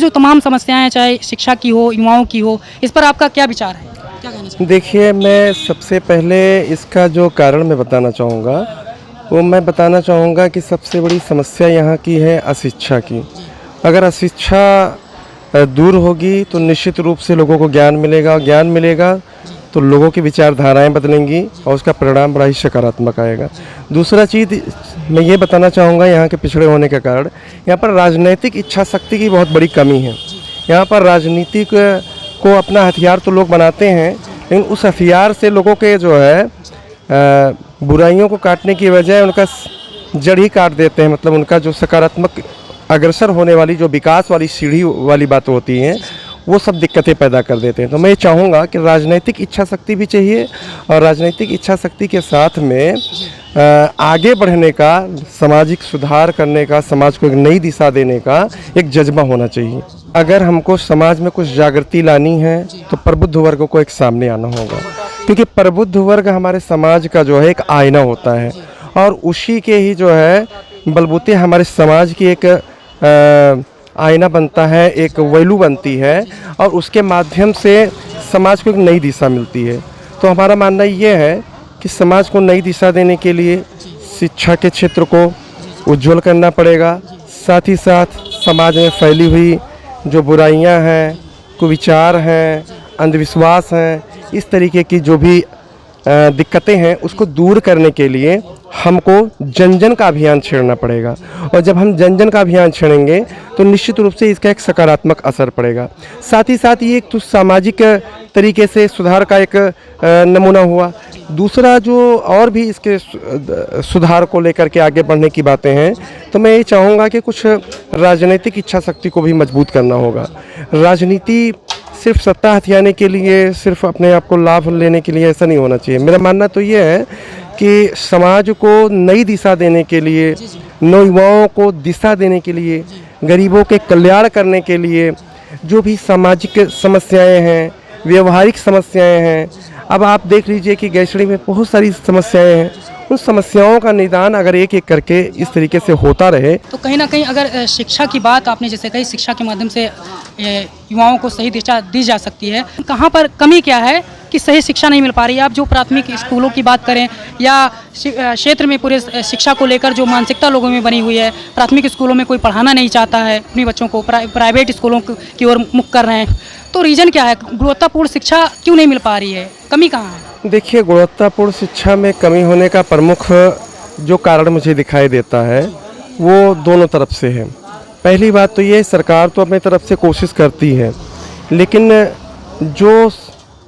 जो तमाम समस्याएं हैं, चाहे शिक्षा की हो, युवाओं की हो, इस पर आपका क्या विचार है, क्या कहना चाहिए? देखिए, मैं सबसे पहले इसका जो कारण मैं बताना चाहूँगा, वो मैं बताना चाहूँगा कि सबसे बड़ी समस्या यहाँ की है अशिक्षा की। अगर अशिक्षा दूर होगी तो निश्चित रूप से लोगों को ज्ञान मिलेगा, और ज्ञान मिलेगा तो लोगों की विचारधाराएं बदलेंगी और उसका परिणाम बड़ा ही सकारात्मक आएगा। दूसरा चीज़ मैं ये बताना चाहूँगा, यहाँ के पिछड़े होने के कारण यहाँ पर राजनीतिक इच्छा शक्ति की बहुत बड़ी कमी है। यहाँ पर राजनीति को अपना हथियार तो लोग बनाते हैं, लेकिन उस हथियार से लोगों के जो है बुराइयों को काटने की बजाय उनका जड़ ही काट देते हैं। मतलब उनका जो सकारात्मक अग्रसर होने वाली, जो विकास वाली सीढ़ी वाली बात होती हैं, वो सब दिक्कतें पैदा कर देते हैं। तो मैं ये चाहूँगा कि राजनीतिक इच्छा शक्ति भी चाहिए, और राजनीतिक इच्छा शक्ति के साथ में आगे बढ़ने का, सामाजिक सुधार करने का, समाज को एक नई दिशा देने का एक जज्बा होना चाहिए। अगर हमको समाज में कुछ जागृति लानी है तो प्रबुद्ध वर्ग को एक सामने आना होगा, क्योंकि प्रबुद्ध वर्ग हमारे समाज का जो है एक आईना होता है, और उसी के ही जो है बलबूते हमारे समाज की एक आईना बनता है, एक वैल्यू बनती है, और उसके माध्यम से समाज को एक नई दिशा मिलती है। तो हमारा मानना ये है कि समाज को नई दिशा देने के लिए शिक्षा के क्षेत्र को उज्ज्वल करना पड़ेगा। साथ ही साथ समाज में फैली हुई जो बुराइयां हैं, कुविचार हैं, अंधविश्वास हैं, इस तरीके की जो भी दिक्कतें हैं, उसको दूर करने के लिए हमको जन जन का अभियान छेड़ना पड़ेगा। और जब हम जन जन का अभियान छेड़ेंगे तो निश्चित रूप से इसका एक सकारात्मक असर पड़ेगा। साथ ही साथ ये एक तो सामाजिक तरीके से सुधार का एक नमूना हुआ। दूसरा जो और भी इसके सुधार को लेकर के आगे बढ़ने की बातें हैं, तो मैं ये चाहूँगा कि कुछ राजनीतिक इच्छा शक्ति को भी मजबूत करना होगा। राजनीति सिर्फ सत्ता हथियाने के लिए, सिर्फ अपने आप को लाभ लेने के लिए ऐसा नहीं होना चाहिए। मेरा मानना तो ये है कि समाज को नई दिशा देने के लिए, नौयुवाओं को दिशा देने के लिए, गरीबों के कल्याण करने के लिए, जो भी सामाजिक समस्याएं हैं, व्यवहारिक समस्याएं हैं, अब आप देख लीजिए कि गैसड़ी में बहुत सारी समस्याएं हैं। उन समस्याओं का निदान अगर एक एक करके इस तरीके से होता रहे तो कहीं ना कहीं अगर शिक्षा की बात आपने जैसे कही, शिक्षा के माध्यम से युवाओं को सही दिशा दी जा सकती है। कहाँ पर कमी क्या है कि सही शिक्षा नहीं मिल पा रही है? आप जो प्राथमिक स्कूलों की बात करें या क्षेत्र में पूरे शिक्षा को लेकर जो मानसिकता लोगों में बनी हुई है, प्राथमिक स्कूलों में कोई पढ़ाना नहीं चाहता है, अपने बच्चों को प्राइवेट स्कूलों की ओर मुख कर रहे हैं, तो रीज़न क्या है? गुणवत्तापूर्ण शिक्षा क्यों नहीं मिल पा रही है? कमी कहाँ है? देखिए, गुणवत्तापूर्ण शिक्षा में कमी होने का प्रमुख जो कारण मुझे दिखाई देता है वो दोनों तरफ से है। पहली बात तो ये, सरकार तो अपनी तरफ से कोशिश करती है, लेकिन जो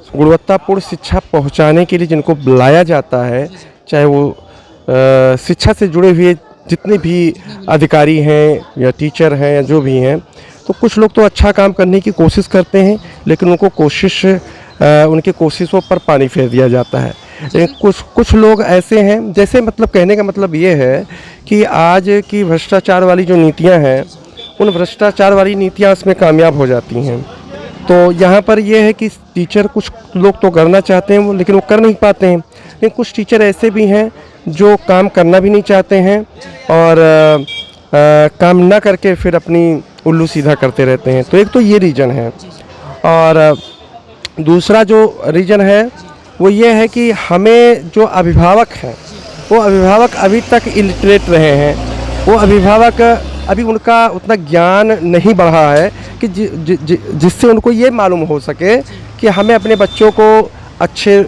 गुणवत्तापूर्ण शिक्षा पहुंचाने के लिए जिनको बुलाया जाता है, चाहे वो शिक्षा से जुड़े हुए जितने भी अधिकारी हैं या टीचर हैं या जो भी हैं, तो कुछ लोग तो अच्छा काम करने की कोशिश करते हैं, लेकिन उनकी कोशिशों पर पानी फेर दिया जाता है। लेकिन कुछ लोग ऐसे हैं, जैसे मतलब कहने का मतलब ये है कि आज की भ्रष्टाचार वाली जो नीतियां हैं, उन भ्रष्टाचार वाली नीतियां उसमें कामयाब हो जाती हैं। तो यहाँ पर ये है कि टीचर, कुछ लोग तो करना चाहते हैं वो, लेकिन वो कर नहीं पाते हैं। लेकिन कुछ टीचर ऐसे भी हैं जो काम करना भी नहीं चाहते हैं और काम ना करके फिर अपनी उल्लू सीधा करते रहते हैं। तो एक तो ये रीज़न है, और दूसरा जो रीज़न है वो ये है कि हमें जो अभिभावक हैं, वो अभिभावक अभी तक इलिटरेट रहे हैं। वो अभिभावक अभी उनका उतना ज्ञान नहीं बढ़ा है कि जिससे उनको ये मालूम हो सके कि हमें अपने बच्चों को अच्छे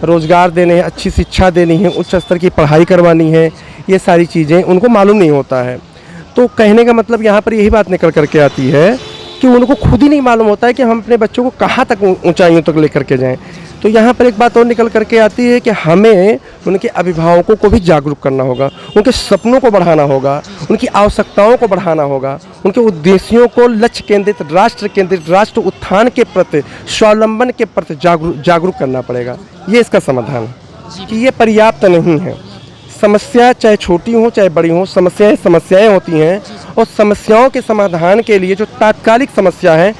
रोज़गार देने हैं, अच्छी शिक्षा देनी है, उच्च स्तर की पढ़ाई करवानी है, ये सारी चीज़ें उनको मालूम नहीं होता है। तो कहने का मतलब यहाँ पर यही बात निकल करके आती है कि उनको खुद ही नहीं मालूम होता है कि हम अपने बच्चों को कहाँ तक ऊंचाइयों तक लेकर के जाएं। तो यहाँ पर एक बात और निकल करके आती है कि हमें उनके अभिभावकों को भी जागरूक करना होगा, उनके सपनों को बढ़ाना होगा, उनकी आवश्यकताओं को बढ़ाना होगा, उनके उद्देश्यों को लक्ष्य केंद्रित, राष्ट्र उत्थान के प्रति, स्वावलंबन के प्रति जागरूक करना पड़ेगा। ये इसका समाधान है कि ये पर्याप्त नहीं है। समस्या चाहे छोटी हो चाहे बड़ी हो, समस्याएं होती हैं, और समस्याओं के समाधान के लिए जो तात्कालिक समस्या है,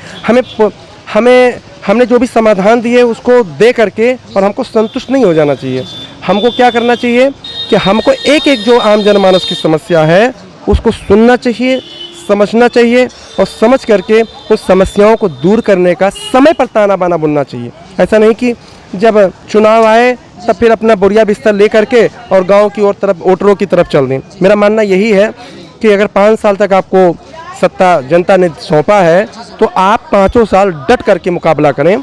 हमने जो भी समाधान दिए उसको दे करके और हमको संतुष्ट नहीं हो जाना चाहिए। हमको क्या करना चाहिए कि हमको एक एक जो आम जनमानस की समस्या है उसको सुनना चाहिए, समझना चाहिए और समझ करके उस समस्याओं को दूर करने का समय पर ताना बाना बुनना चाहिए। ऐसा नहीं कि जब चुनाव आए तब फिर अपना बोरिया बिस्तर ले करके और गांव की ओर तरफ वोटरों की तरफ चल दें। मेरा मानना यही है कि अगर 5 साल तक आपको सत्ता जनता ने सौंपा है तो आप 5 साल डट करके मुकाबला करें।